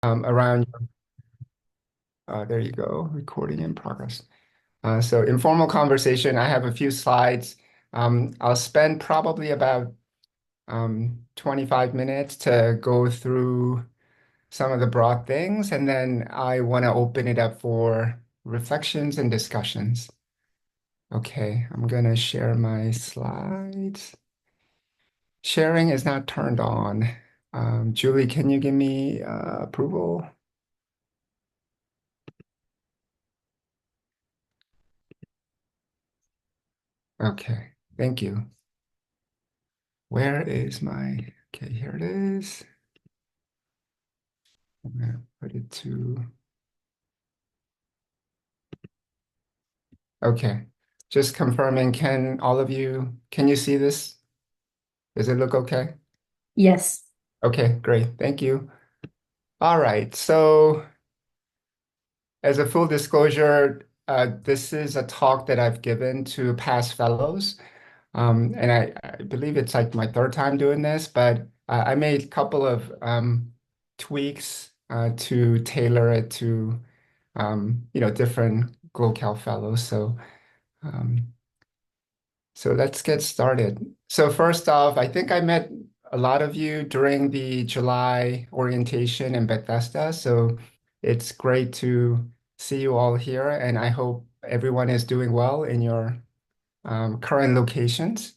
around, there you go, recording in progress. So informal conversation, I have a few slides. I'll spend probably about 25 minutes to go through some of the broad things, and then I want to open it up for reflections and discussions. Okay, I'm going to share my slides. Sharing is not turned on. Julie, can you give me approval? Okay, thank you. Where is my, okay, here it is. I'm gonna put it to, okay. Just confirming, can all of you, can you see this? Does it look okay? Yes. Okay, great, thank you. All right, so as a full disclosure, this is a talk that I've given to past fellows. And I believe it's like my third time doing this, but I made a couple of tweaks to tailor it to different GloCal fellows. Um, so let's get started. So first off, I think I met a lot of you during the July orientation in Bethesda. So it's great to see you all here, and I hope everyone is doing well in your current locations.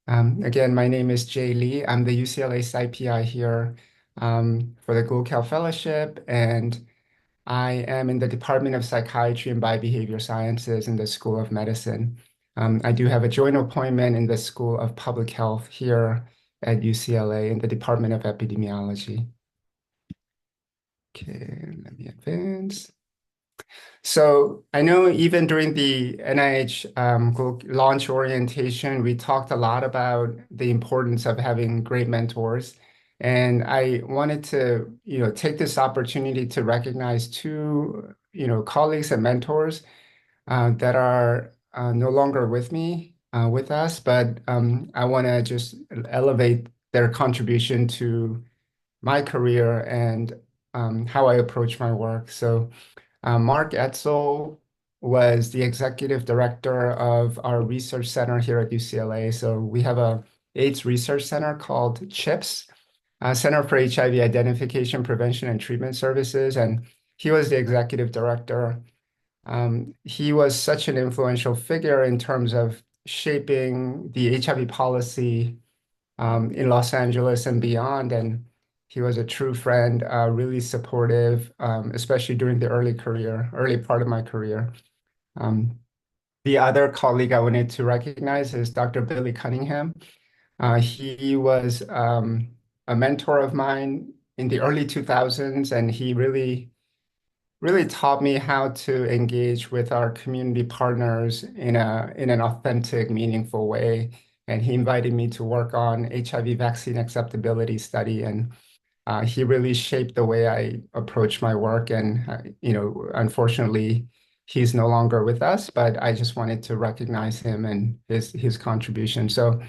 Again, my name is Jay Lee. I'm the UCLA PI here for the GloCal Fellowship, and I am in the Department of Psychiatry and Biobehavior Sciences in the School of Medicine. I do have a joint appointment in the School of Public Health here at UCLA in the Department of Epidemiology. Okay, let me advance. So I know even during the NIH launch orientation, we talked a lot about the importance of having great mentors. And I wanted to, take this opportunity to recognize two, colleagues and mentors that are no longer with me, with us, but I want to just elevate their contribution to my career and how I approach my work. So Mark Etzel was the executive director of our research center here at UCLA. So we have a AIDS research center called CHIPS, Center for HIV Identification, Prevention, and Treatment Services. And he was the executive director. He was such an influential figure in terms of shaping the HIV policy in Los Angeles and beyond. And he was a true friend, really supportive, especially during the early part of my career. Um, the other colleague I wanted to recognize is Dr. Billy Cunningham. He was a mentor of mine in the early 2000s, and he really taught me how to engage with our community partners in an authentic, meaningful way. And he invited me to work on HIV vaccine acceptability study, and he really shaped the way I approach my work. And unfortunately, he's no longer with us. But I just wanted to recognize him and his contribution. So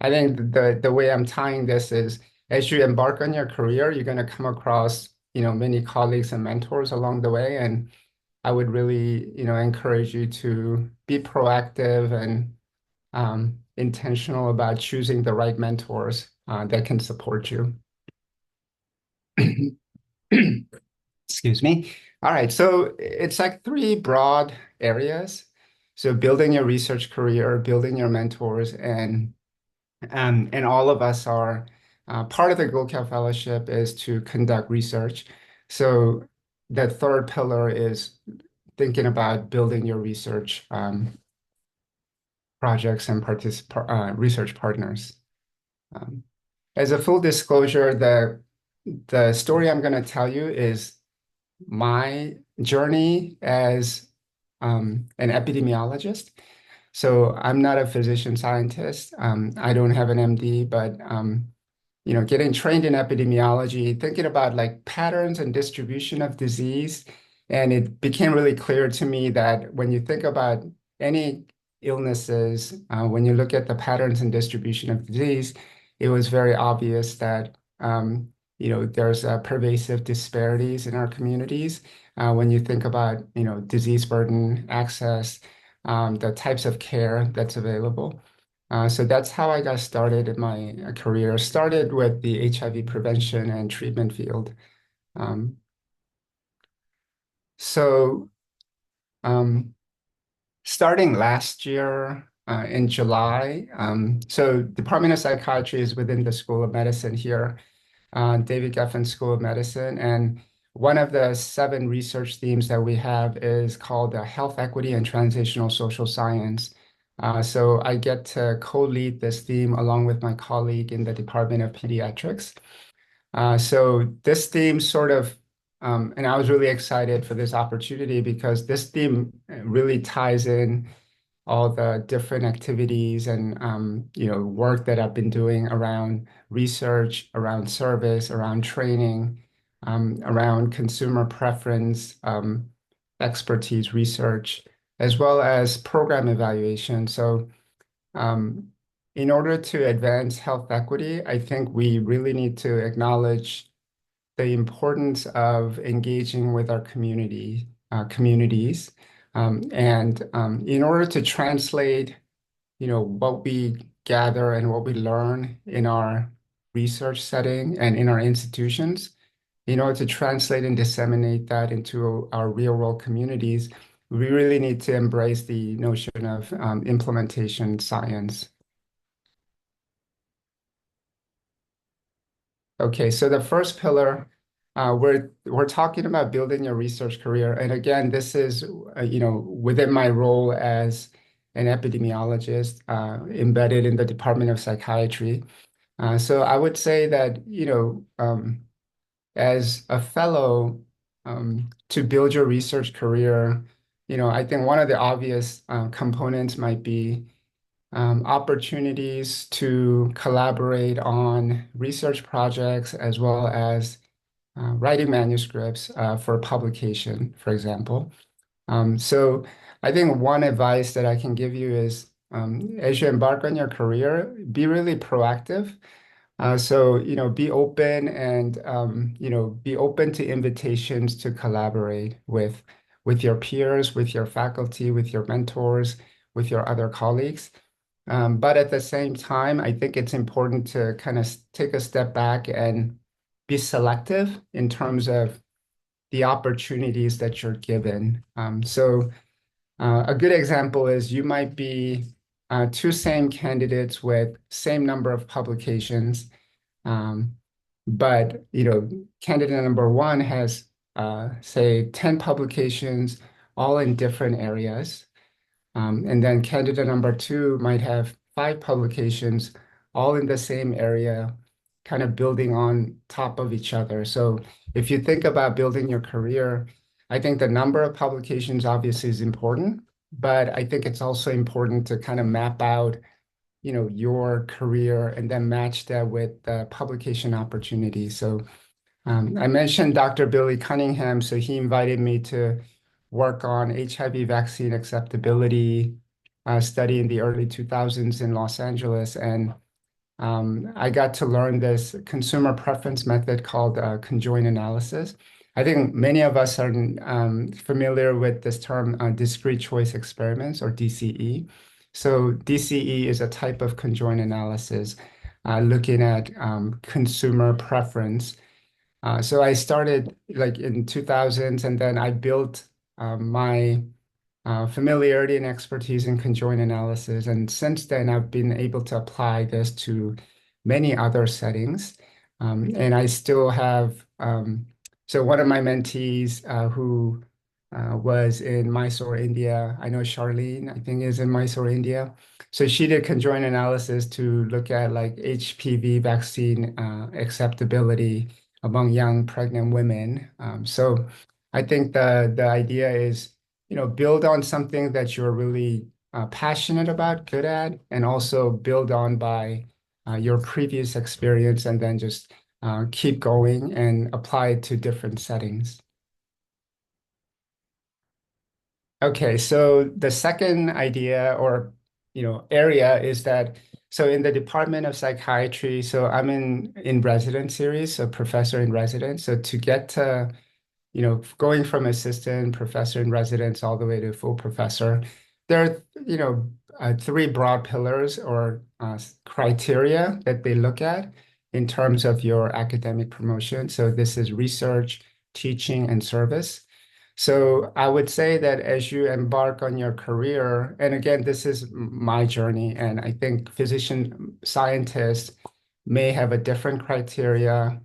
I think the way I'm tying this is as you embark on your career, you're going to come across many colleagues and mentors along the way, and I would really encourage you to be proactive and intentional about choosing the right mentors that can support you. Excuse me. All right, so it's like three broad areas. So building your research career, building your mentors, and all of us are part of the GloCal Fellowship is to conduct research. So the third pillar is thinking about building your research projects and research partners. Um, as a full disclosure, the story I'm going to tell you is my journey as an epidemiologist. So I'm not a physician scientist. I don't have an MD, but getting trained in epidemiology, thinking about like patterns and distribution of disease, and it became really clear to me that when you think about any illnesses, when you look at the patterns and distribution of disease, it was very obvious that there's pervasive disparities in our communities when you think about, disease burden, access, the types of care that's available. So that's how I got started in my career. Started with the HIV prevention and treatment field. Um, so um, Starting last year in July, so Department of Psychiatry is within the School of Medicine here, David Geffen School of Medicine. And one of the 7 research themes that we have is called Health Equity and Transitional Social Science. So I get to co-lead this theme along with my colleague in the Department of Pediatrics. So this theme sort of, and I was really excited for this opportunity because this theme really ties in all the different activities and work that I've been doing around research, around service, around training, around consumer preference, expertise research, as well as program evaluation. So um, in order to advance health equity, I think we really need to acknowledge the importance of engaging with our communities. In order to translate, what we gather and what we learn in our research setting and in our institutions, in order to translate and disseminate that into our real world communities, we really need to embrace the notion of implementation science. Okay, so the first pillar, we're talking about building your research career, and again, this is within my role as an epidemiologist embedded in the Department of Psychiatry. So I would say that as a fellow, to build your research career, I think one of the obvious components might be opportunities to collaborate on research projects as well as writing manuscripts for publication, for example. So I think one advice that I can give you is as you embark on your career, be really proactive. So, be open and, be open to invitations to collaborate with your peers, with your faculty, with your mentors, with your other colleagues. But at the same time, I think it's important to kind of take a step back and be selective in terms of the opportunities that you're given. A good example is you might be 2 same candidates with same number of publications, um, but candidate number 1 has say 10 publications, all in different areas. And then candidate number 2 might have 5 publications, all in the same area, kind of building on top of each other. So if you think about building your career, I think the number of publications obviously is important, but I think it's also important to kind of map out, your career and then match that with the publication opportunity. So I mentioned Dr. Billy Cunningham, so he invited me to work on HIV vaccine acceptability study in the early 2000s in Los Angeles. And I got to learn this consumer preference method called conjoint analysis. I think many of us are familiar with this term, discrete choice experiments, or DCE. So DCE is a type of conjoint analysis looking at consumer preference. So I started like in 2000s, and then I built my familiarity and expertise in conjoint analysis. And since then, I've been able to apply this to many other settings. And I still have, so one of my mentees who was in Mysore, India, I know Charlene, I think is in Mysore, India. So she did conjoint analysis to look at like HPV vaccine acceptability among young pregnant women. So I think the idea is, build on something that you're really passionate about, good at, and also build on by your previous experience and then just keep going and apply it to different settings. Okay, so the second idea or area is that So in the Department of Psychiatry, so I'm in resident series, so professor in residence. So to get to, going from assistant professor in residence all the way to full professor, there are, three broad pillars or criteria that they look at in terms of your academic promotion. So this is research, teaching, and service. So I would say that as you embark on your career, and again, this is my journey, and I think physician scientists may have a different criteria.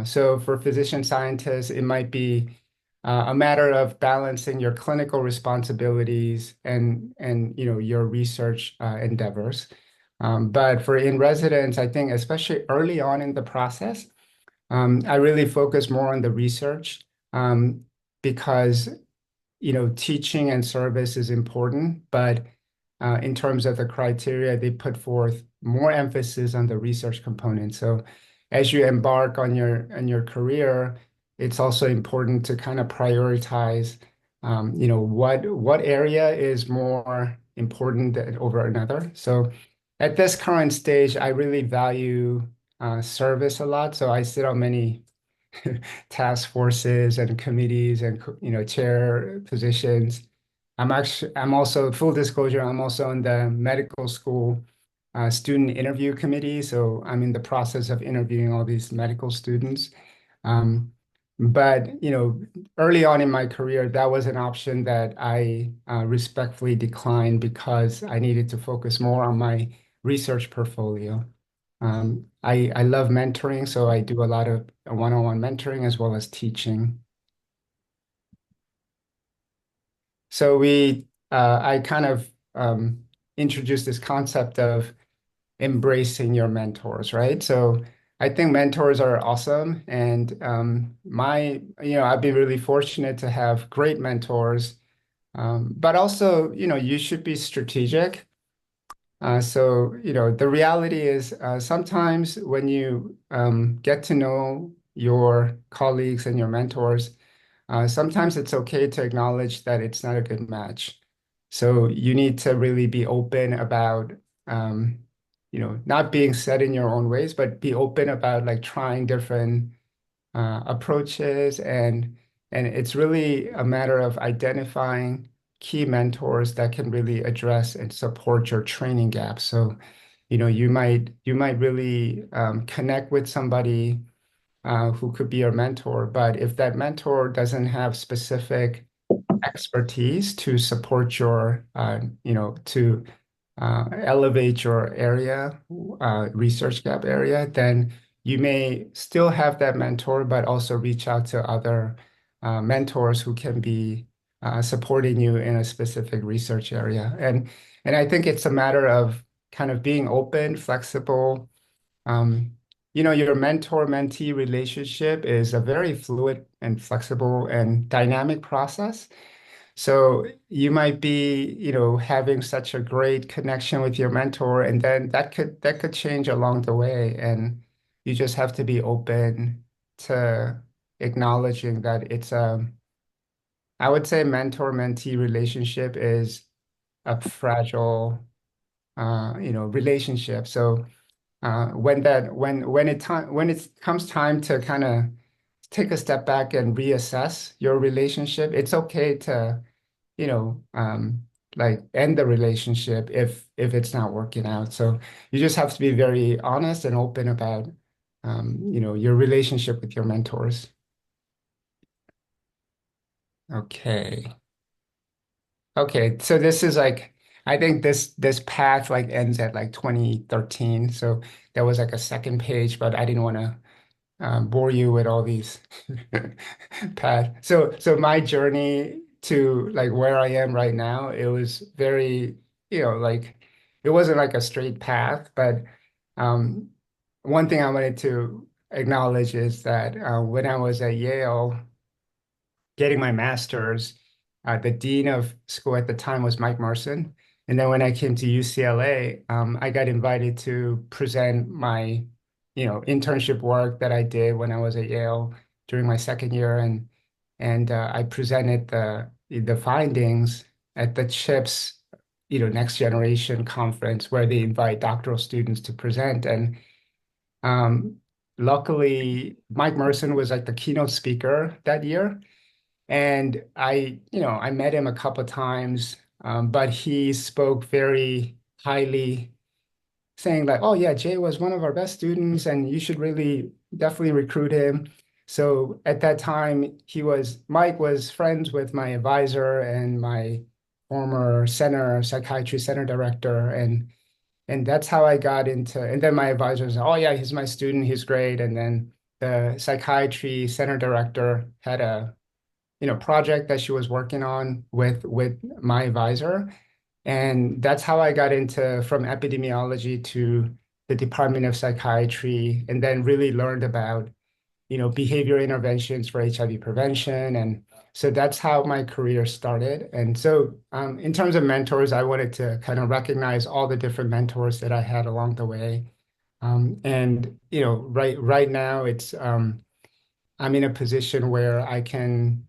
So for physician scientists, it might be a matter of balancing your clinical responsibilities and your research endeavors. But for in residence, I think especially early on in the process, I really focus more on the research because teaching and service is important, but in terms of the criteria, they put forth more emphasis on the research component. So as you embark on your career, it's also important to kind of prioritize, what area is more important over another. So at this current stage, I really value service a lot. So I sit on many task forces and committees and chair positions. I'm also full disclosure, I'm also on the medical school student interview committee, so I'm in the process of interviewing all these medical students. Um, but early on in my career, that was an option that I respectfully declined because I needed to focus more on my research portfolio. I love mentoring, so I do a lot of one-on-one mentoring as well as teaching. So I kind of introduced this concept of embracing your mentors, right? So I think mentors are awesome, and I've been really fortunate to have great mentors. But also, you should be strategic. So, the reality is sometimes when you get to know your colleagues and your mentors, sometimes it's okay to acknowledge that it's not a good match. So you need to really be open about, um, not being set in your own ways, but be open about like trying different approaches and it's really a matter of identifying key mentors that can really address and support your training gaps. So, you might really connect with somebody who could be your mentor, but if that mentor doesn't have specific expertise to support to elevate your area, research gap area, then you may still have that mentor, but also reach out to other mentors who can be supporting you in a specific research area. And I think it's a matter of kind of being open, flexible. Um, your mentor-mentee relationship is a very fluid and flexible and dynamic process. So you might be, having such a great connection with your mentor, and then that could change along the way. And you just have to be open to acknowledging that I would say mentor-mentee relationship is a fragile, relationship. So when it comes time to kind of take a step back and reassess your relationship, it's okay to you know, um, like end the relationship if it's not working out. So you just have to be very honest and open about, your relationship with your mentors. Okay. Okay. So this is like, I think this path like ends at like 2013. So there was like a second page, but I didn't want to bore you with all these paths. So my journey to like where I am right now, it was very, like it wasn't like a straight path, but um, one thing I wanted to acknowledge is that when I was at Yale getting my master's, the dean of school at the time was Mike Marson. And then when I came to UCLA, I got invited to present my, internship work that I did when I was at Yale during my second year, and I presented the findings at the CHIPS, next generation conference where they invite doctoral students to present. And um, luckily, Mike Merson was like the keynote speaker that year. And I met him a couple of times, but he spoke very highly, saying like, "Oh yeah, Jay was one of our best students, and you should really definitely recruit him." So at that time, Mike was friends with my advisor and my former psychiatry center director, and that's how I got into. And then my advisor was, "Oh yeah, he's my student, he's great." And then the psychiatry center director had a project that she was working on with my advisor. And that's how I got into from epidemiology to the Department of Psychiatry, and then really learned about, behavior interventions for HIV prevention. And so that's how my career started. And so in terms of mentors, I wanted to kind of recognize all the different mentors that I had along the way. And right now I'm in a position where I can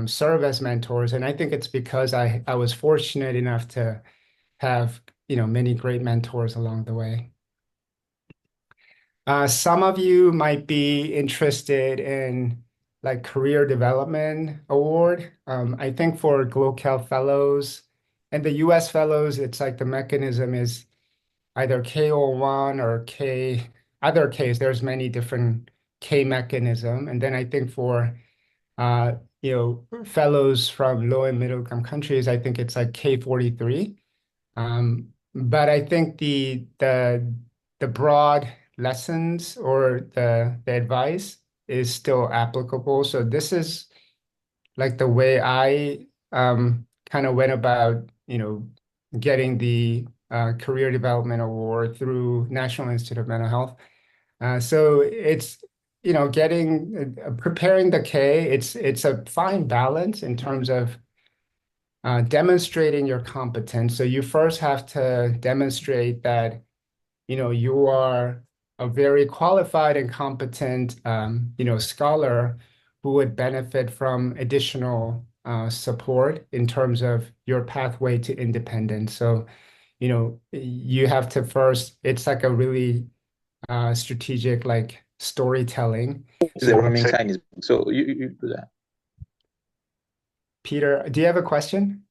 serve as mentors. And I think it's because I was fortunate enough to have, many great mentors along the way. Some of you might be interested in like career development award. I think for GloCal fellows and the US fellows, it's like the mechanism is either K01 or other Ks. There's many different K mechanism. And then I think for fellows from low and middle income countries, I think it's like K43. But I think the broad lessons or the advice is still applicable. So this is like the way I kind of went about, getting the Career Development Award through National Institute of Mental Health. So it's, preparing the K, it's a fine balance in terms of demonstrating your competence. So you first have to demonstrate that, you are a very qualified and competent, scholar who would benefit from additional support in terms of your pathway to independence. So, you have to first, it's like a really strategic, like storytelling. The So, roaming sign is so you do that. Peter, do you have a question?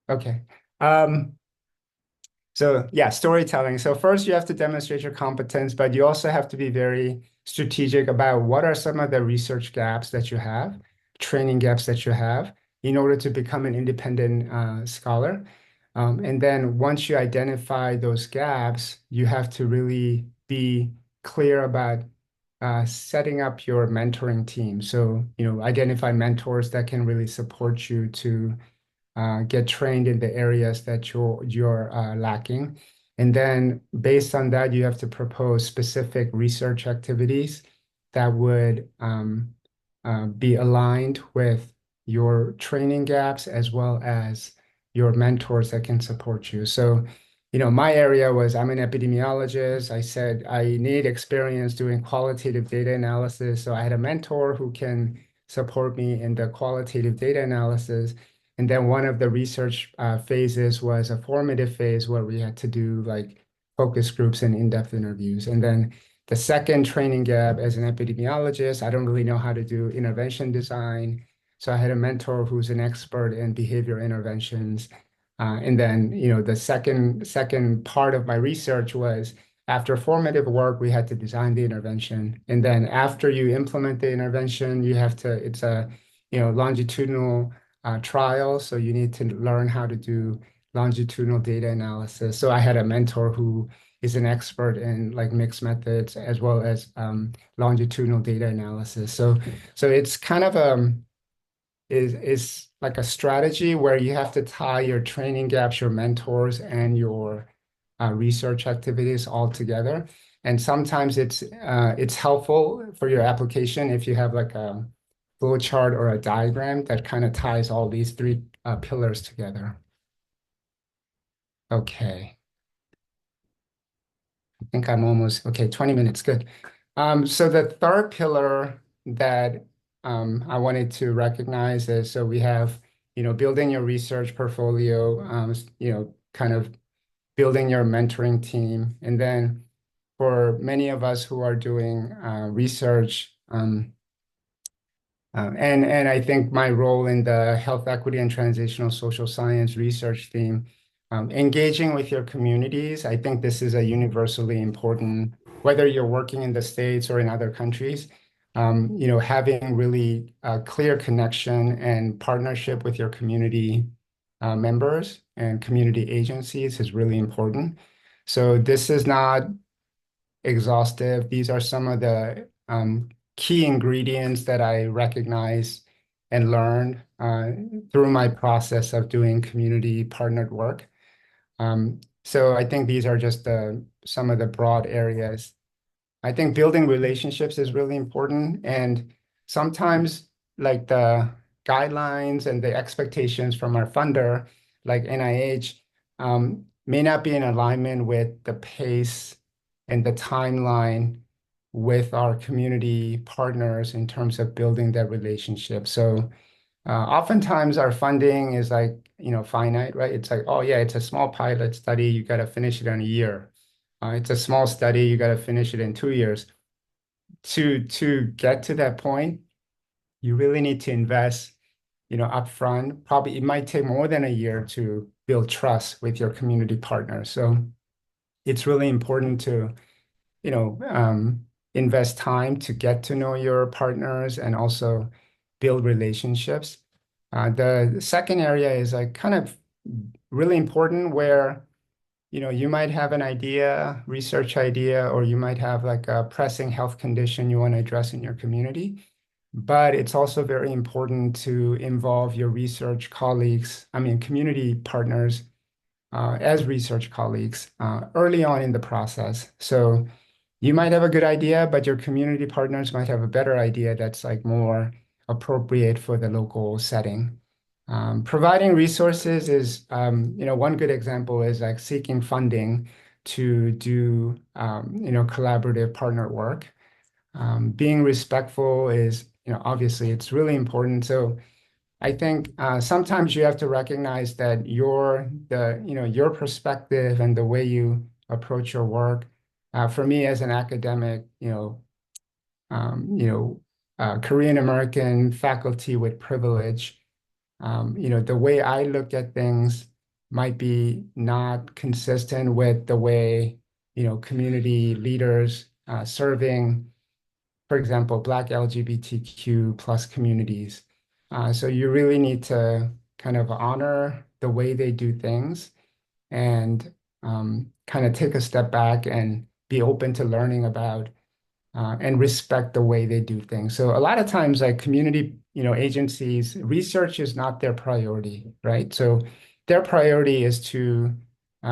Okay. Um, So yeah, storytelling. So first you have to demonstrate your competence, but you also have to be very strategic about what are some of the research gaps that you have, training gaps that you have in order to become an independent scholar. And then once you identify those gaps, you have to really be clear about setting up your mentoring team. So, identify mentors that can really support you to get trained in the areas that you're lacking. And then based on that, you have to propose specific research activities that would be aligned with your training gaps as well as your mentors that can support you. So, my area was I'm an epidemiologist. I said I need experience doing qualitative data analysis. So I had a mentor who can support me in the qualitative data analysis. And then one of the research phases was a formative phase where we had to do like focus groups and in-depth interviews. And then the second training gap as an epidemiologist, I don't really know how to do intervention design. So I had a mentor who's an expert in behavior interventions. And then, the second part of my research was after formative work, we had to design the intervention. And then after you implement the intervention, it's a, longitudinal trial. So you need to learn how to do longitudinal data analysis. So I had a mentor who is an expert in like mixed methods as well as longitudinal data analysis. So it's kind of is like a strategy where you have to tie your training gaps, your mentors, and your research activities all together. And sometimes it's helpful for your application if you have like a flow chart or a diagram that kind of ties all these three pillars together. Okay, I think I'm almost okay. 20 minutes, good. So the third pillar that I wanted to recognize is so we have building your research portfolio, kind of building your mentoring team. And then for many of us who are doing research, and I think my role in the health equity and transitional social science research team, engaging with your communities, I think this is a universally important, whether you're working in the States or in other countries, having really a clear connection and partnership with your community members and community agencies is really important. So this is not exhaustive. These are some of the key ingredients that I recognize and learned through my process of doing community partnered work. So I think these are just some of the broad areas. I think building relationships is really important. And sometimes, like the guidelines and the expectations from our funder, like NIH, may not be in alignment with the pace and the timeline with our community partners in terms of building that relationship. So oftentimes our funding is like, finite, right? It's like, oh yeah, it's a small pilot study. You got to finish it in a year. It's a small study. You got to finish it in 2 years. To get to that point, you really need to invest, upfront. Probably it might take more than a year to build trust with your community partners. So it's really important to, you know, um, invest time to get to know your partners and also build relationships. The second area is like kind of really important where you might have an idea, research idea, or you might have like a pressing health condition you want to address in your community. But it's also very important to involve your research colleagues, I mean, community partners, as research colleagues early on in the process. So you might have a good idea, but your community partners might have a better idea that's like more appropriate for the local setting. Providing resources is, one good example is like seeking funding to do, collaborative partner work. Being respectful is, obviously it's really important. So I think sometimes you have to recognize that your perspective and the way you approach your work. For me as an academic, Korean American faculty with privilege, the way I look at things might be not consistent with the way, community leaders serving, for example, Black LGBTQ plus communities. So you really need to kind of honor the way they do things and kind of take a step back and be open to learning about and respect the way they do things. So a lot of times, like community, agencies, research is not their priority, right? So their priority is to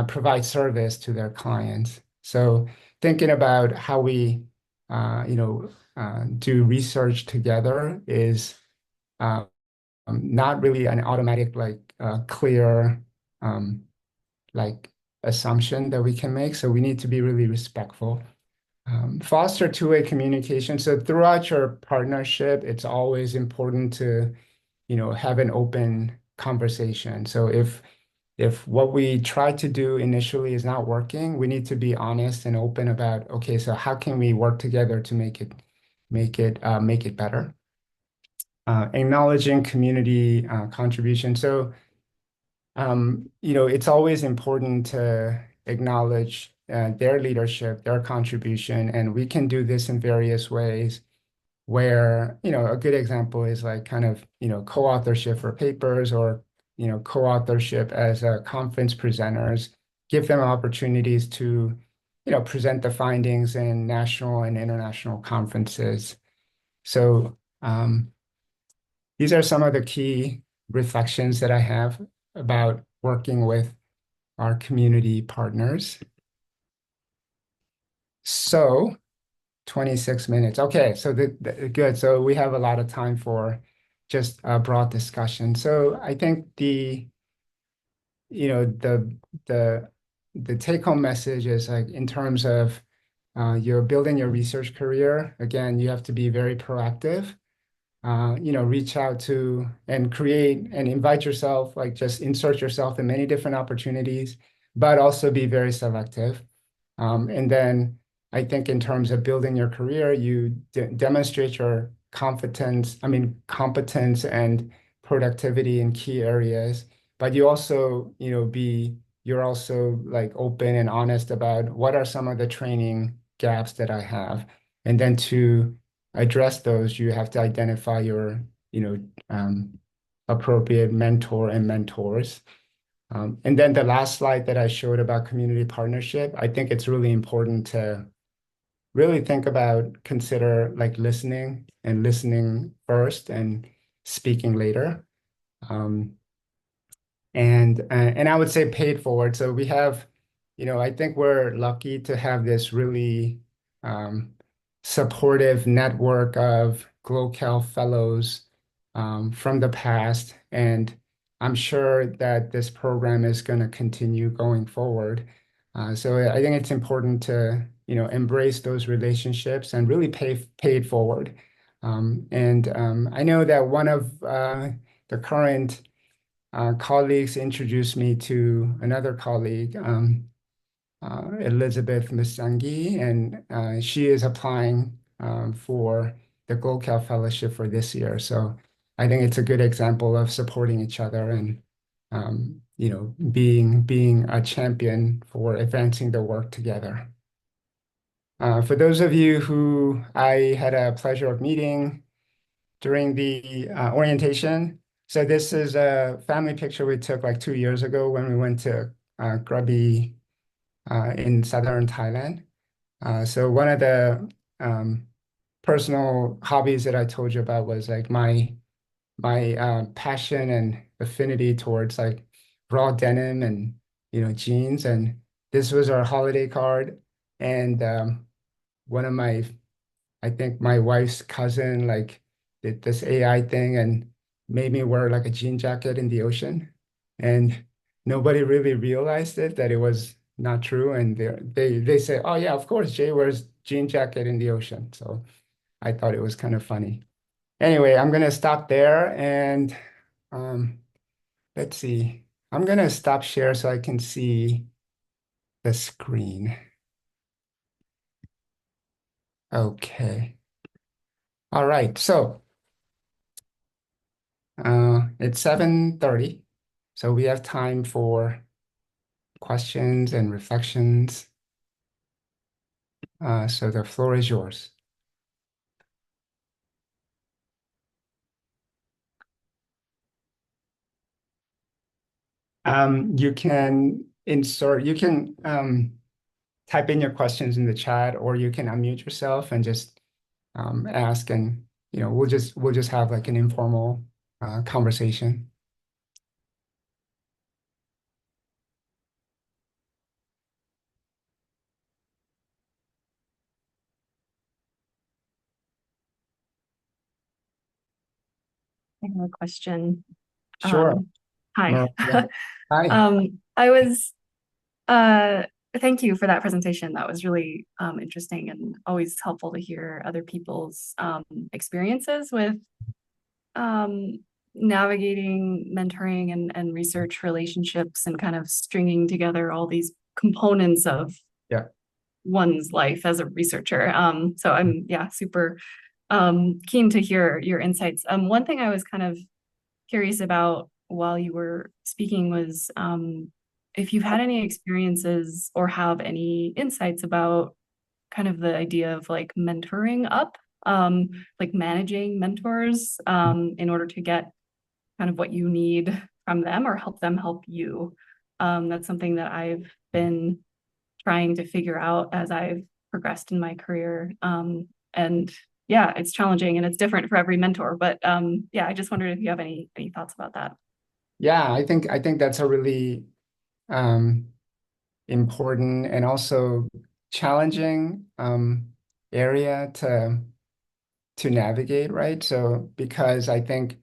provide service to their clients. So thinking about how we, do research together is not really an automatic, like clear, um, like assumption that we can make. So we need to be really respectful. Foster two-way communication. So throughout your partnership, it's always important to, have an open conversation. So if what we try to do initially is not working, we need to be honest and open about, okay, so how can we work together to make it better? Acknowledging community contribution. So it's always important to acknowledge their leadership, their contribution, and we can do this in various ways where, a good example is like kind of, co-authorship for papers or, co-authorship as conference presenters, give them opportunities to, present the findings in national and international conferences. So these are some of the key reflections that I have about working with our community partners. So 26 minutes. Okay, so good. So we have a lot of time for just a broad discussion. So I think you know, the the take-home message is like in terms of you're building your research career, again, you have to be very proactive. reach out to and create and invite yourself, like just insert yourself in many different opportunities, but also be very selective. And then I think in terms of building your career, you demonstrate your competence and productivity in key areas, but you also, you're also like open and honest about what are some of the training gaps that I have. And then to address those, you have to identify your, appropriate mentor and mentors. And then the last slide that I showed about community partnership, I think it's really important to really think about, consider like listening and listening first and speaking later. Um, and I would say paid forward. So we have, I think we're lucky to have this really um, supportive network of GloCal fellows from the past, and I'm sure that this program is going to continue going forward. So I think it's important to, embrace those relationships and really pay it forward. And I know that one of the current colleagues introduced me to another colleague, Elizabeth Misangi, and she is applying for the GloCal Fellowship for this year. So I think it's a good example of supporting each other and being a champion for advancing the work together. For those of you who I had a pleasure of meeting during the orientation. So this is a family picture we took like 2 years ago when we went to Krabi in southern Thailand. So one of the personal hobbies that I told you about was like my passion and affinity towards like raw denim and jeans. And this was our holiday card. And one of my I think my wife's cousin like did this AI thing and made me wear like a jean jacket in the ocean. And nobody really realized it that it was not true. And they say, oh yeah, of course, Jay wears jean jacket in the ocean. So I thought it was kind of funny. Anyway, I'm gonna stop there and um, let's see. I'm gonna stop share so I can see the screen. Okay. All right. So it's 7:30, so we have time for questions and reflections. So the floor is yours. You can type in your questions in the chat, or you can unmute yourself and just ask, and we'll just have like an informal conversation. I have a question. Sure, Hi. Maria. Hi. I was uh thank you for that presentation. That was really interesting and always helpful to hear other people's experiences with um navigating mentoring and research relationships and kind of stringing together all these components of Yeah. one's life as a researcher. So I'm super keen to hear your insights. One thing I was kind of curious about while you were speaking was if you've had any experiences or have any insights about kind of the idea of like mentoring up, like managing mentors in order to get kind of what you need from them or help them help you. That's something that I've been trying to figure out as I've progressed in my career. And yeah, it's challenging and it's different for every mentor. But I just wondered if you have any thoughts about that. Yeah, I think that's a really um, important and also challenging area to navigate, right? So because I think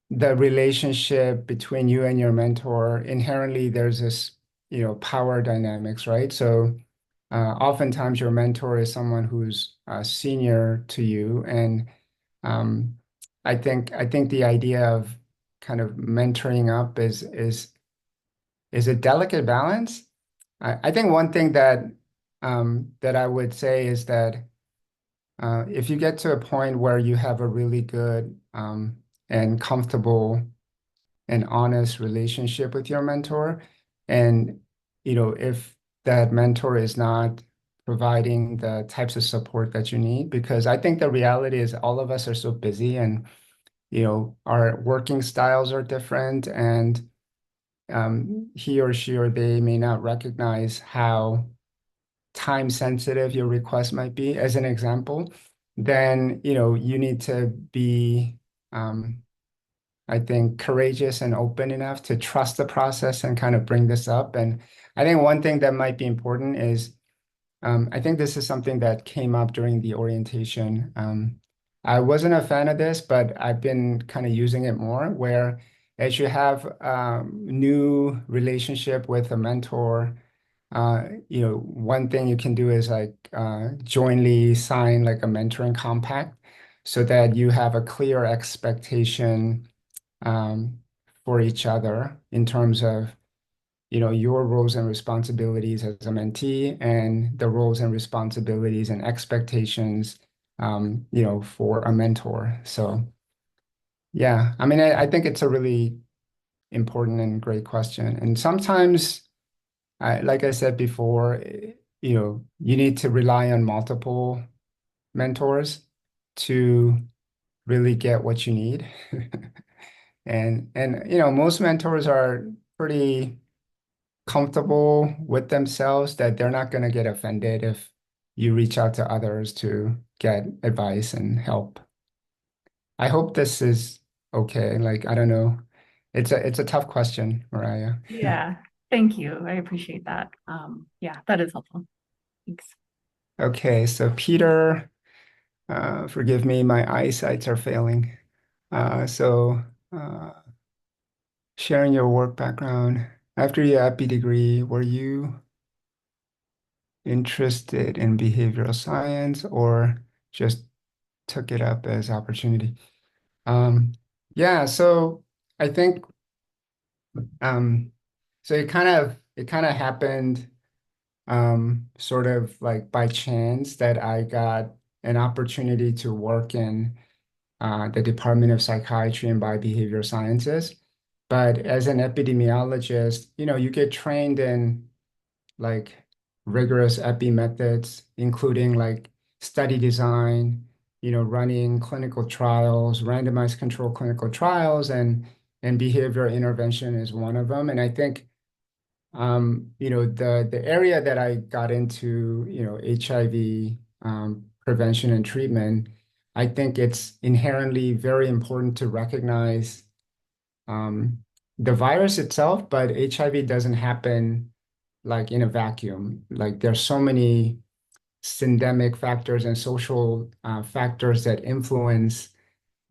the relationship between you and your mentor, inherently there's this, power dynamics, right? So oftentimes your mentor is someone who's senior to you, and um, I think the idea of kind of mentoring up is a delicate balance. I think one thing that I would say is that if you get to a point where you have a really good and comfortable and honest relationship with your mentor, and if that mentor is not providing the types of support that you need, because I think the reality is all of us are so busy and our working styles are different, and he or she or they may not recognize how time sensitive your request might be, as an example. Then you need to be um, I think courageous and open enough to trust the process and kind of bring this up. And I think one thing that might be important is I think this is something that came up during the orientation. I wasn't a fan of this, but I've been kind of using it more, where as you have new relationship with a mentor, one thing you can do is like jointly sign like a mentoring compact so that you have a clear expectation um, for each other in terms of your roles and responsibilities as a mentee and the roles and responsibilities and expectations for a mentor. So yeah, I mean, I think it's a really important and great question. And sometimes, like I said before, you need to rely on multiple mentors to really get what you need. And most mentors are pretty comfortable with themselves that they're not going to get offended if you reach out to others to get advice and help. I hope this is okay. Like, I don't know. It's a tough question, Mariah. Yeah, thank you. I appreciate that. Yeah, that is helpful. Thanks. Okay, so Peter, forgive me, my eyesights are failing. So sharing your work background. After your epi degree, were you interested in behavioral science or just took it up as opportunity? Um, yeah, so I think um, so it kind of happened sort of like by chance that I got an opportunity to work in the Department of Psychiatry and Biobehavioral Sciences. But as an epidemiologist, you get trained in like rigorous epi methods, including like study design, running clinical trials, randomized control clinical trials, and behavior intervention is one of them. And I think the area that I got into, HIV prevention and treatment, I think it's inherently very important to recognize um, the virus itself, but HIV doesn't happen like in a vacuum. Like there's so many syndemic factors and social factors that influence,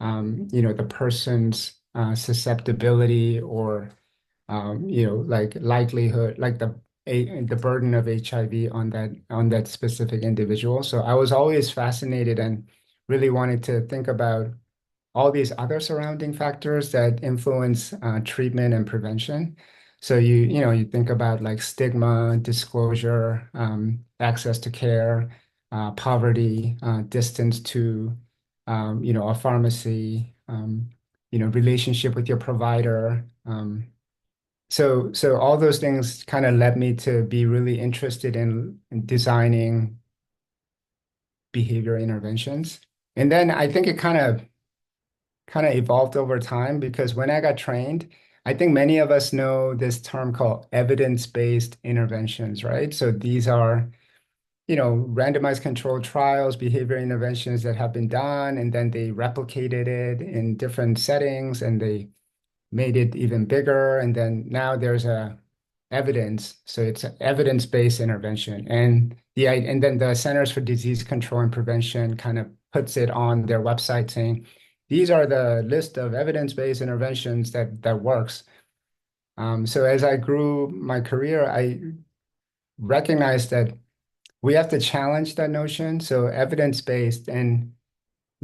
the person's susceptibility or, like likelihood, like the burden of HIV on that specific individual. So I was always fascinated and really wanted to think about all these other surrounding factors that influence treatment and prevention. So you think about like stigma, disclosure, access to care, poverty, distance to a pharmacy, relationship with your provider. So all those things kind of led me to be really interested in designing behavior interventions. And then I think it kind of evolved over time because when I got trained, I think many of us know this term called evidence-based interventions, right? So these are, randomized controlled trials, behavior interventions that have been done, and then they replicated it in different settings and they made it even bigger. And then now there's a evidence. So it's an evidence-based intervention. And then the Centers for Disease Control and Prevention kind of puts it on their website saying, these are the list of evidence-based interventions that works. So as I grew my career, I recognized that we have to challenge that notion. So evidence-based, and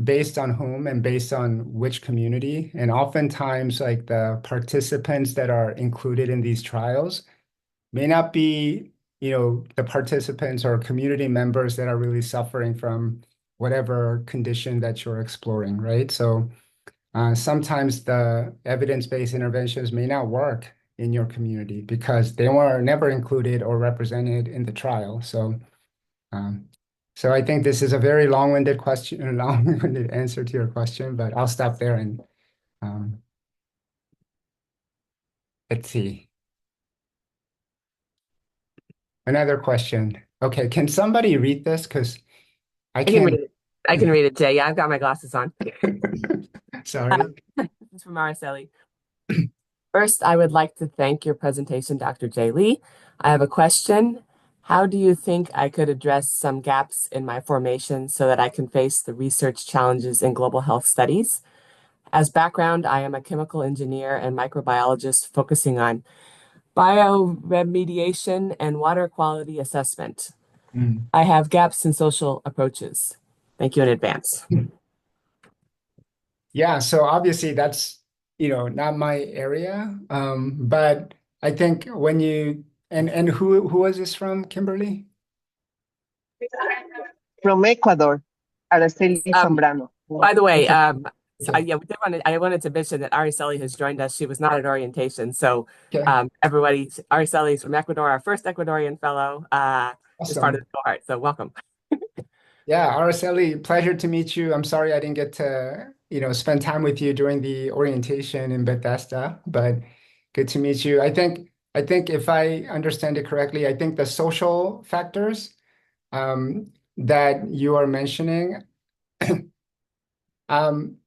based on whom and based on which community. And oftentimes, like the participants that are included in these trials may not be, the participants or community members that are really suffering from whatever condition that you're exploring, right? So sometimes the evidence-based interventions may not work in your community because they were never included or represented in the trial. Um, so I think this is a very long-winded question, a long-winded answer to your question, but I'll stop there and um, let's see. Another question. Okay, can somebody read this? Because I I can read can't. it. I can read it, Jay. Yeah, I've got my glasses on. Sorry. This is from Araceli. First, I would like to thank your presentation, Dr. Jay Lee. I have a question. How do you think I could address some gaps in my formation so that I can face the research challenges in global health studies? As background, I am a chemical engineer and microbiologist focusing on bioremediation and water quality assessment. Mm. I have gaps in social approaches. Thank you in advance. Yeah, so obviously that's, not my area. But I think when you and who was this from, Kimberly? From Ecuador, Araceli Um, Zambrano. by the way, Okay. Okay. yeah, I wanted to mention that Araceli has joined us. She was not at orientation. So Okay. everybody, Araceli is from Ecuador, our first Ecuadorian fellow is part of Awesome. the cohort. So welcome. Yeah, Araceli, pleasure to meet you. I'm sorry I didn't get to, spend time with you during the orientation in Bethesda, but good to meet you. I think if I understand it correctly, I think the social factors that you are mentioning,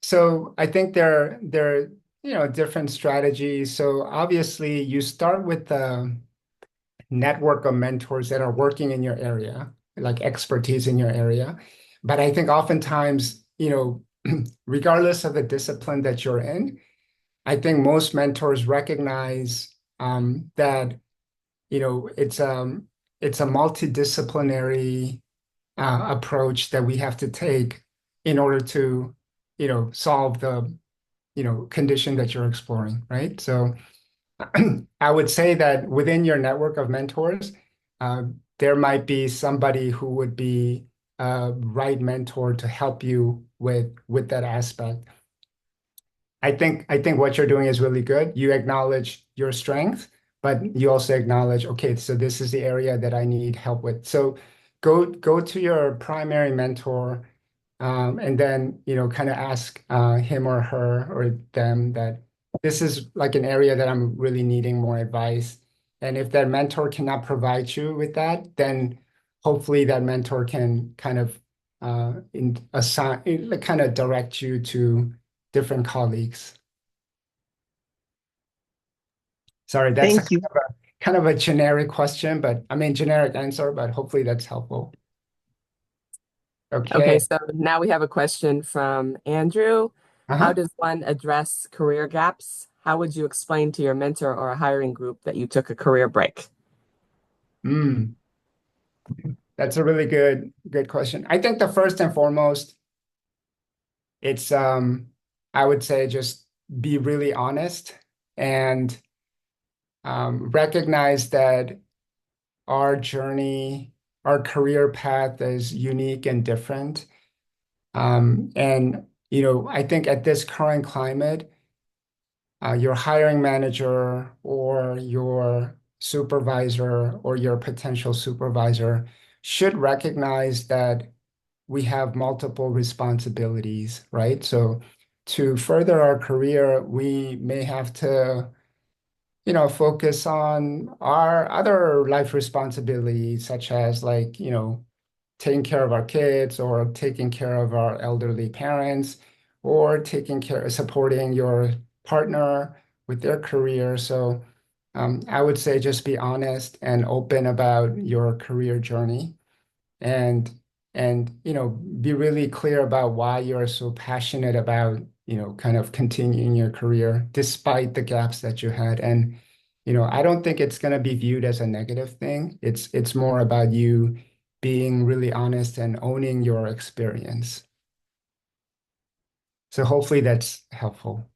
so I think there different strategies. So obviously you start with the network of mentors that are working in your area, like expertise in your area. But I think oftentimes, regardless of the discipline that you're in, I think most mentors recognize that, it's a multidisciplinary approach that we have to take in order to, solve the, condition that you're exploring, right? So I would say that within your network of mentors, uh, there might be somebody who would be a right mentor to help you with that aspect. I think what you're doing is really good. You acknowledge your strength, but you also acknowledge, okay, so this is the area that I need help with. So go to your primary mentor, and then kind of ask him or her or them that this is like an area that I'm really needing more advice. And if that mentor cannot provide you with that, then hopefully that mentor can kind of assign, kind of direct you to different colleagues. Sorry, that's a Thank you. kind of a generic question, but I mean generic answer, but hopefully that's helpful. Okay, Okay. so now we have a question from Andrew. How Uh-huh. does one address career gaps? How would you explain to your mentor or a hiring group that you took a career break? Mm, that's a really good question. I think the first and foremost, it's I would say just be really honest and recognize that our journey, our career path is unique and different. And I think at this current climate, your hiring manager or your supervisor or your potential supervisor should recognize that we have multiple responsibilities, right? So to further our career, we may have to, focus on our other life responsibilities, such as like, taking care of our kids or taking care of our elderly parents or supporting your partner with their career. So I would say just be honest and open about your career journey and be really clear about why you're so passionate about kind of continuing your career despite the gaps that you had. And I don't think it's going to be viewed as a negative thing. It's more about you being really honest and owning your experience. So hopefully that's helpful.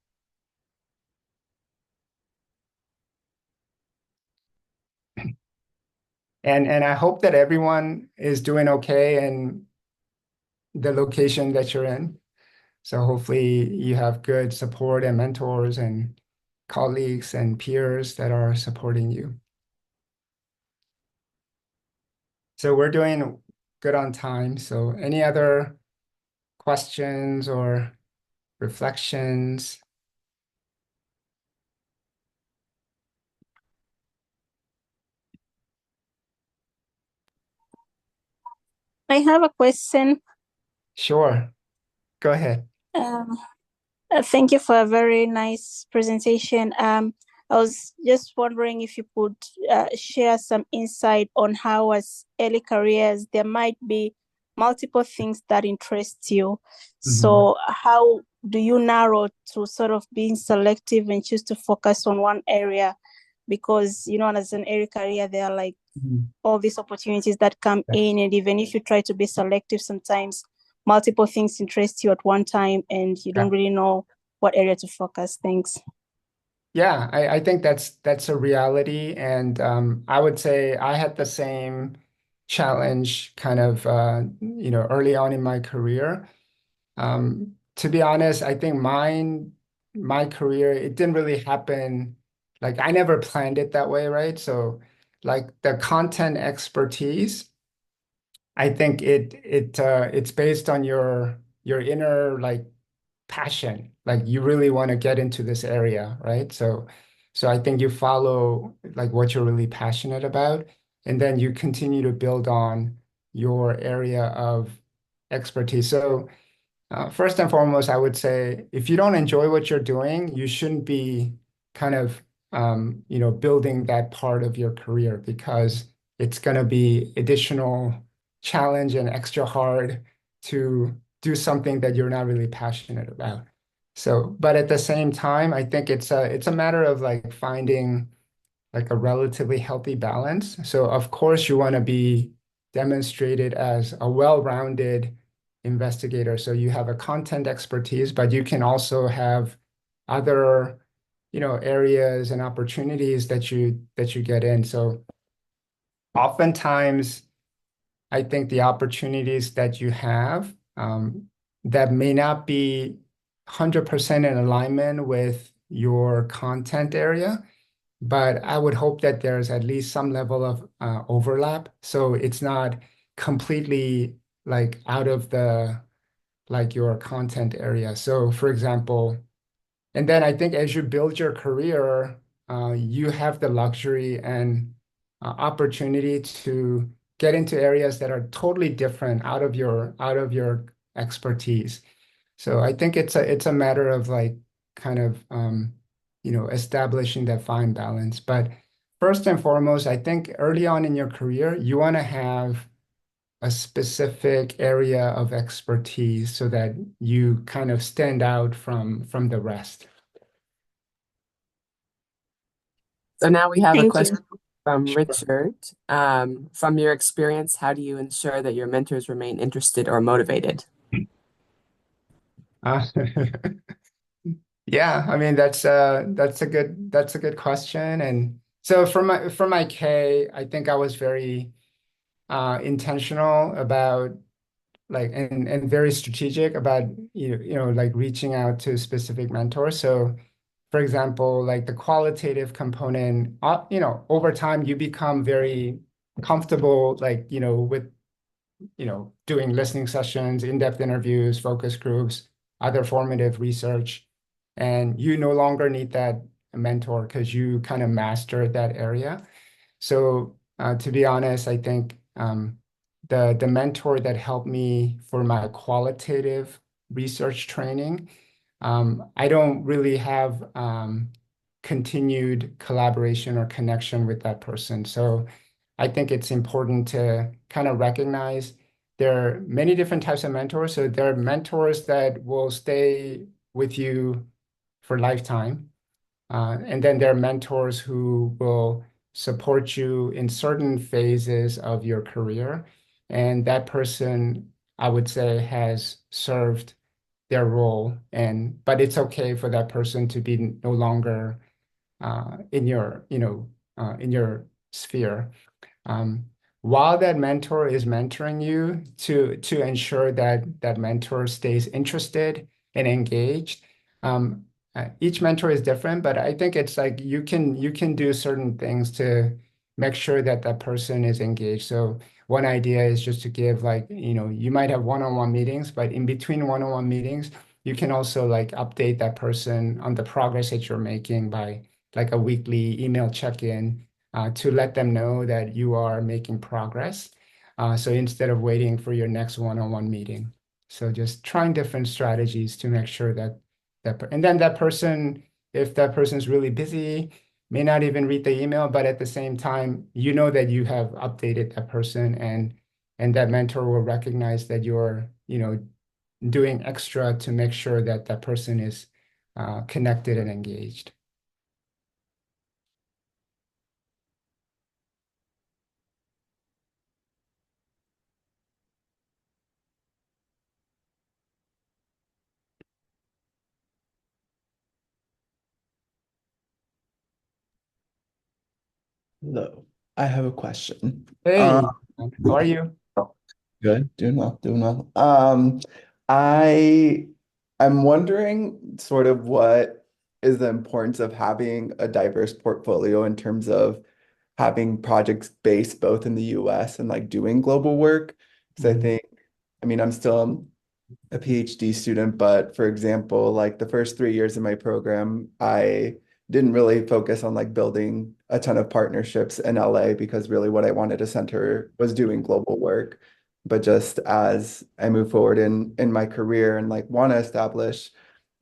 And I hope that everyone is doing okay in the location that you're in. So hopefully you have good support and mentors and colleagues and peers that are supporting you. So we're doing good on time. So any other questions or reflections? I have a question. Sure. Go ahead. Um, Thank you for a very nice presentation. I was just wondering if you could share some insight on how, as early careers, there might be multiple things that interest you. So, how do you narrow to sort of being selective and choose to focus on one area? Because, as an early career, there are like all these opportunities that come in, and even if you try to be selective, sometimes multiple things interest you at one time and you don't really know what area to focus. Thanks. Yeah, I think that's a reality. And I would say I had the same challenge kind of early on in my career. To be honest, I think my career, it didn't really happen like I never planned it that way, right? So like the content expertise, I think it's based on your inner like passion, like you really want to get into this area, right? So I think you follow like what you're really passionate about, and then you continue to build on your area of expertise. So first and foremost, I would say if you don't enjoy what you're doing, you shouldn't be kind of building that part of your career because it's going to be additional challenge and extra hard to do something that you're not really passionate about. So, but at the same time, I think it's a matter of like finding like a relatively healthy balance. So of course you want to be demonstrated as a well-rounded investigator. So you have a content expertise, but you can also have other, areas and opportunities that you get in. So oftentimes I think the opportunities that you have that may not be 100% in alignment with your content area, but I would hope that there's at least some level of overlap. So it's not completely like out of the like your content area. So for example, and then I think as you build your career, you have the luxury and opportunity to get into areas that are totally different out of your expertise. So I think it's a matter of like kind of establishing that fine balance. But first and foremost, I think early on in your career, you want to have a specific area of expertise so that you kind of stand out from the rest. So now we have a Thank you. question from Sure. Richard. From your experience, how do you ensure that your mentors remain interested or motivated? Uh, yeah, I mean that's a good question. And so for my K, I think I was very intentional about like and very strategic about like reaching out to specific mentors. So for example, like the qualitative component, over time you become very comfortable like with doing listening sessions, in-depth interviews, focus groups, other formative research, and you no longer need that mentor because you kind of mastered that area. So to be honest, I think the mentor that helped me for my qualitative research training, I don't really have continued collaboration or connection with that person. So I think it's important to kind of recognize there are many different types of mentors. So there are mentors that will stay with you for lifetime. And then there are mentors who will support you in certain phases of your career. And that person, I would say, has served their role, but it's okay for that person to be no longer in your, in your sphere. Um, while that mentor is mentoring you, to ensure that that mentor stays interested and engaged. Each mentor is different, but I think it's like you can do certain things to make sure that that person is engaged. So one idea is just to give, like, you might have one-on-one meetings, but in between one-on-one meetings, you can also like update that person on the progress that you're making by like a weekly email check-in, to let them know that you are making progress. So instead of waiting for your next one-on-one meeting. So just trying different strategies to make sure that and then that person, if that person's really busy, may not even read the email, but at the same time, you know that you have updated that person, and that mentor will recognize that you're, doing extra to make sure that that person is connected and engaged. Hello, I have a question. Hey, how are you? Good, doing well, doing well. I I'm wondering sort of what is the importance of having a diverse portfolio in terms of having projects based both in the US and like doing global work. Because I mean, I'm still a PhD student, but for example, like the first 3 years of my program, I didn't really focus on like building a ton of partnerships in LA because really what I wanted to center was doing global work. But just as I move forward in my career and like want to establish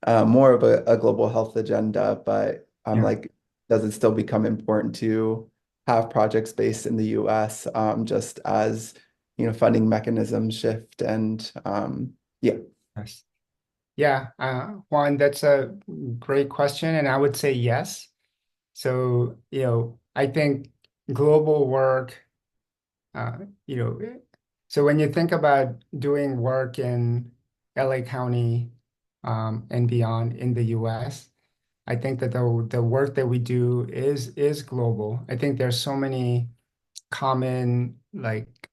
more of a global health agenda, but I'm Yeah. like, does it still become important to have projects based in the US, just as funding mechanisms shift and yeah. Yes. Yeah, Juan, that's a great question, and I would say yes. So, I think global work, uh, you know, so when you think about doing work in LA County, and beyond in the US, I think that the work that we do is global. I think there's so many common, like,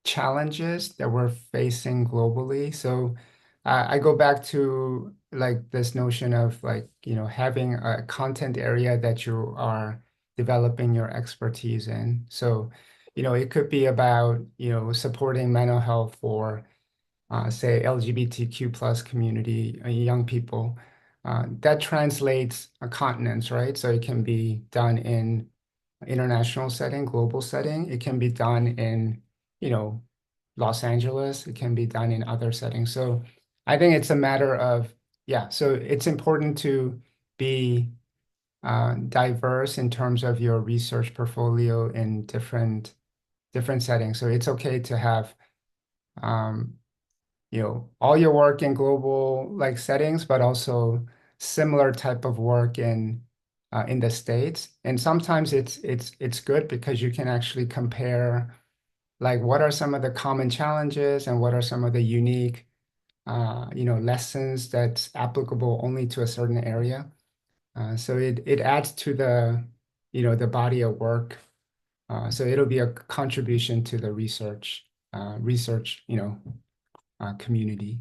challenges that we're facing globally. So I go back to like this notion of, like, having a content area that you are developing your expertise in. So, it could be about, supporting mental health for, say, LGBTQ plus community, young people. That translates a continents, right? So it can be done in international setting, global setting. It can be done in, you know, Los Angeles. It can be done in other settings. So I think it's a matter of, yeah, so it's important to be diverse in terms of your research portfolio in different settings. So it's okay to have, um, all your work in global like settings, but also similar type of work in the States. And sometimes it's good because you can actually compare, like, what are some of the common challenges and what are some of the unique lessons that's applicable only to a certain area. So it adds to the body of work. So it'll be a contribution to the research community.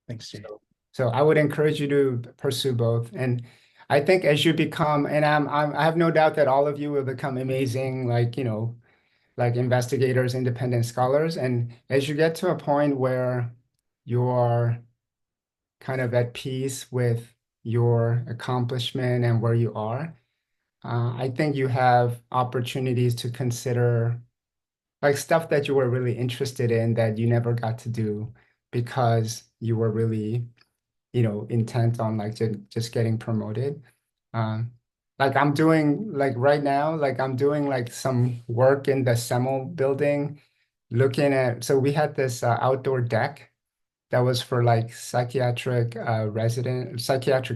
Thanks, Jay. So I would encourage you to pursue both. And I think as you become, and I have no doubt that all of you will become amazing, like, like investigators, independent scholars. And as you get to a point where you're kind of at peace with your accomplishment and where you are, I think you have opportunities to consider like stuff that you were really interested in that you never got to do because you were really, intent on like just getting promoted. Um, like I'm doing like right now, like I'm doing like some work in the Semmel building, looking at, so we had this outdoor deck that was for like psychiatric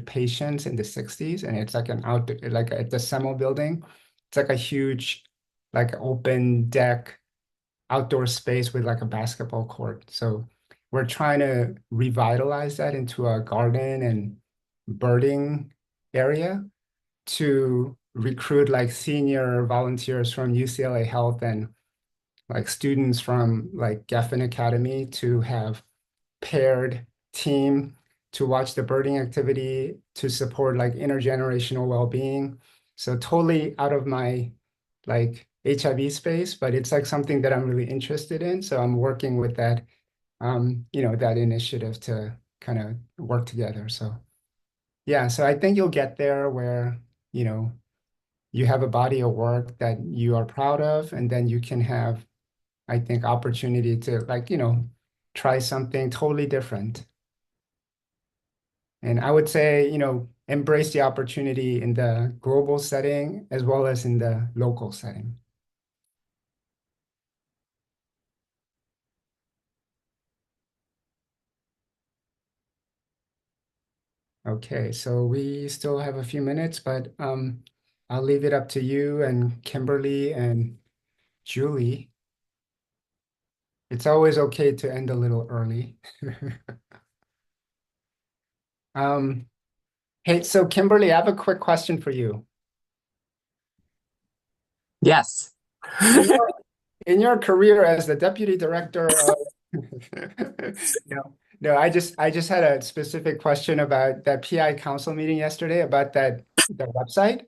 patients in the 60s. And it's like an outdoor, like at the Semmel building. It's like a huge, like open deck outdoor space with like a basketball court. So we're trying to revitalize that into a garden and birding area to recruit like senior volunteers from UCLA Health and like students from like Geffen Academy to have paired team to watch the birding activity to support like intergenerational well-being. So totally out of my like HIV space, but it's like something that I'm really interested in. So I'm working with that, that initiative to kind of work together. So yeah, so I think you'll get there where, you have a body of work that you are proud of, and then you can have, I think, opportunity to like, try something totally different. And I would say, embrace the opportunity in the global setting as well as in the local setting. Okay, so we still have a few minutes, but I'll leave it up to you and Kimberly and Julie. It's always okay to end a little early. Um, hey, so Kimberly, I have a quick question for you. Yes. In your, in your career as the deputy director of no, I just had a specific question about that PI council meeting yesterday about the website.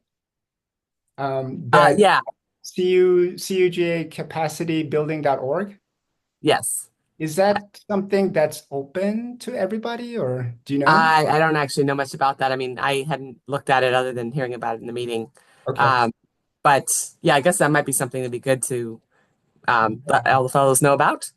That Yeah, CUGAcapacitybuilding.org. yes. Is that something that's open to everybody, or do you know? I don't actually know much about that. I mean, I hadn't looked at it other than hearing about it in the meeting. Okay. Um, but yeah, I guess that might be something that'd be good to let all the fellows know about.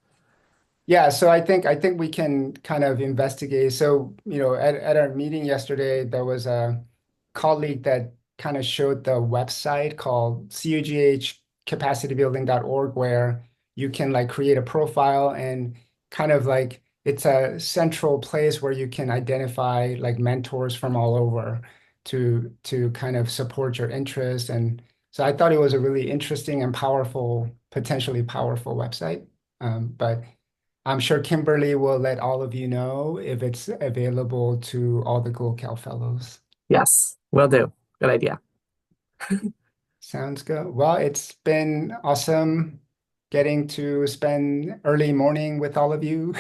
Yeah, so I think we can kind of investigate. So, at our meeting yesterday, there was a colleague that kind of showed the website called cughcapacitybuilding.org where you can like create a profile and kind of like it's a central place where you can identify like mentors from all over to kind of support your interest. And so I thought it was a really interesting and powerful, potentially powerful website. But I'm sure Kimberly will let all of you know if it's available to all the GloCal fellows. Yes, will do. Good idea. Sounds good. Well, it's been awesome getting to spend early morning with all of you.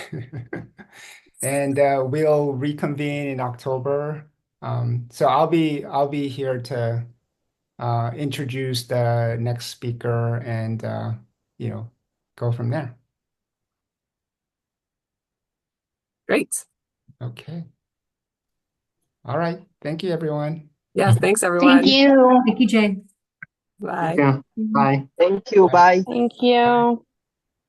And we'll reconvene in October. So I'll be here to introduce the next speaker and go from there. Great. Okay. All right. Thank you, everyone. Yeah, thanks everyone. Thank you. Thank you, Jay. Bye. Bye. Thank you. Bye. Thank you.